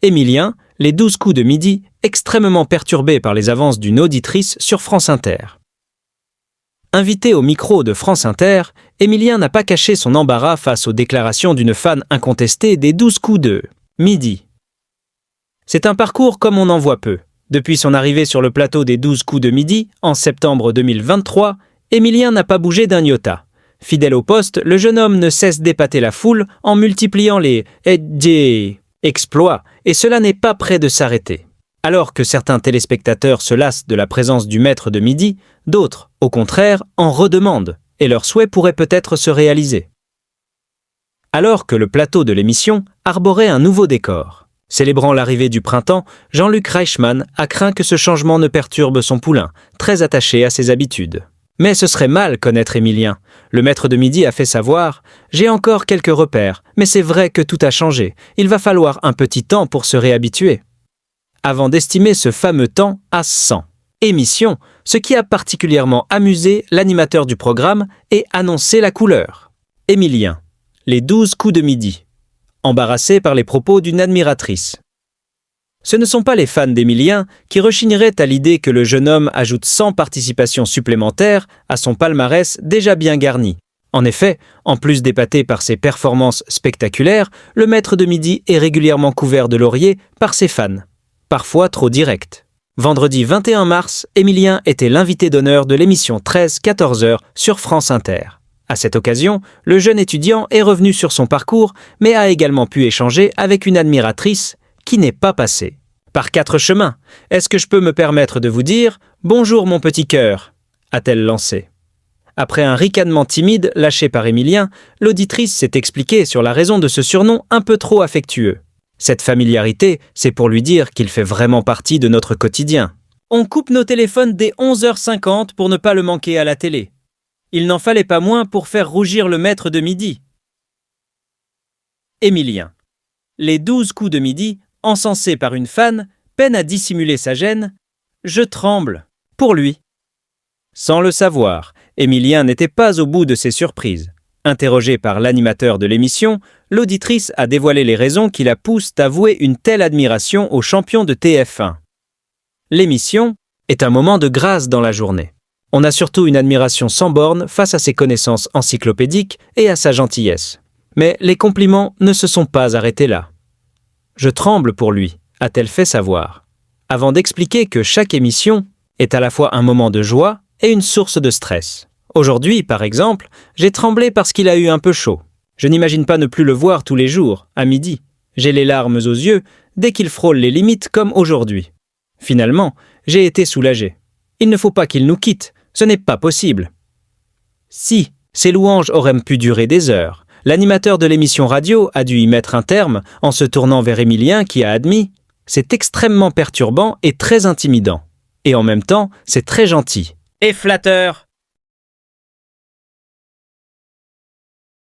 Émilien, les 12 coups de midi, extrêmement perturbé par les avances d'une auditrice sur France Inter. Invité au micro de France Inter, Émilien n'a pas caché son embarras face aux déclarations d'une fan incontestée des 12 coups de midi. C'est un parcours comme on en voit peu. Depuis son arrivée sur le plateau des 12 coups de midi, en septembre 2023, Émilien n'a pas bougé d'un iota. Fidèle au poste, le jeune homme ne cesse d'épater la foule en multipliant les exploits, et cela n'est pas près de s'arrêter. Alors que certains téléspectateurs se lassent de la présence du maître de midi, d'autres, au contraire, en redemandent, et leurs souhaits pourraient peut-être se réaliser. Alors que le plateau de l'émission arborait un nouveau décor. Célébrant l'arrivée du printemps, Jean-Luc Reichmann a craint que ce changement ne perturbe son poulain, très attaché à ses habitudes. Mais ce serait mal connaître Émilien. Le maître de midi a fait savoir « J'ai encore quelques repères, mais c'est vrai que tout a changé. Il va falloir un petit temps pour se réhabituer. » Avant d'estimer ce fameux temps à 100 émissions, ce qui a particulièrement amusé l'animateur du programme et annoncé la couleur. Émilien, les 12 coups de midi. Embarrassé par les propos d'une admiratrice. Ce ne sont pas les fans d'Émilien qui rechigneraient à l'idée que le jeune homme ajoute 100 participations supplémentaires à son palmarès déjà bien garni. En effet, en plus d'épaté par ses performances spectaculaires, le maître de midi est régulièrement couvert de lauriers par ses fans, parfois trop directs. Vendredi 21 mars, Émilien était l'invité d'honneur de l'émission 13-14h sur France Inter. À cette occasion, le jeune étudiant est revenu sur son parcours, mais a également pu échanger avec une admiratrice qui n'est pas passée. Par 4 chemins, est-ce que je peux me permettre de vous dire « Bonjour mon petit cœur » a-t-elle lancé. Après un ricanement timide lâché par Émilien, l'auditrice s'est expliquée sur la raison de ce surnom un peu trop affectueux. Cette familiarité, c'est pour lui dire qu'il fait vraiment partie de notre quotidien. On coupe nos téléphones dès 11h50 pour ne pas le manquer à la télé. Il n'en fallait pas moins pour faire rougir le maître de midi. Émilien. Les 12 coups de midi, encensés par une fan, peinent à dissimuler sa gêne. Je tremble. Pour lui. Sans le savoir, Émilien n'était pas au bout de ses surprises. Interrogé par l'animateur de l'émission, l'auditrice a dévoilé les raisons qui la poussent à vouer une telle admiration au champion de TF1. L'émission est un moment de grâce dans la journée. On a surtout une admiration sans borne face à ses connaissances encyclopédiques et à sa gentillesse. Mais les compliments ne se sont pas arrêtés là. Je tremble pour lui, a-t-elle fait savoir, avant d'expliquer que chaque émission est à la fois un moment de joie et une source de stress. Aujourd'hui, par exemple, j'ai tremblé parce qu'il a eu un peu chaud. Je n'imagine pas ne plus le voir tous les jours, à midi. J'ai les larmes aux yeux dès qu'il frôle les limites comme aujourd'hui. Finalement, j'ai été soulagé. Il ne faut pas qu'il nous quitte. Ce n'est pas possible. Si, ces louanges auraient pu durer des heures. L'animateur de l'émission radio a dû y mettre un terme en se tournant vers Émilien qui a admis « C'est extrêmement perturbant et très intimidant. Et en même temps, c'est très gentil. Et flatteur !»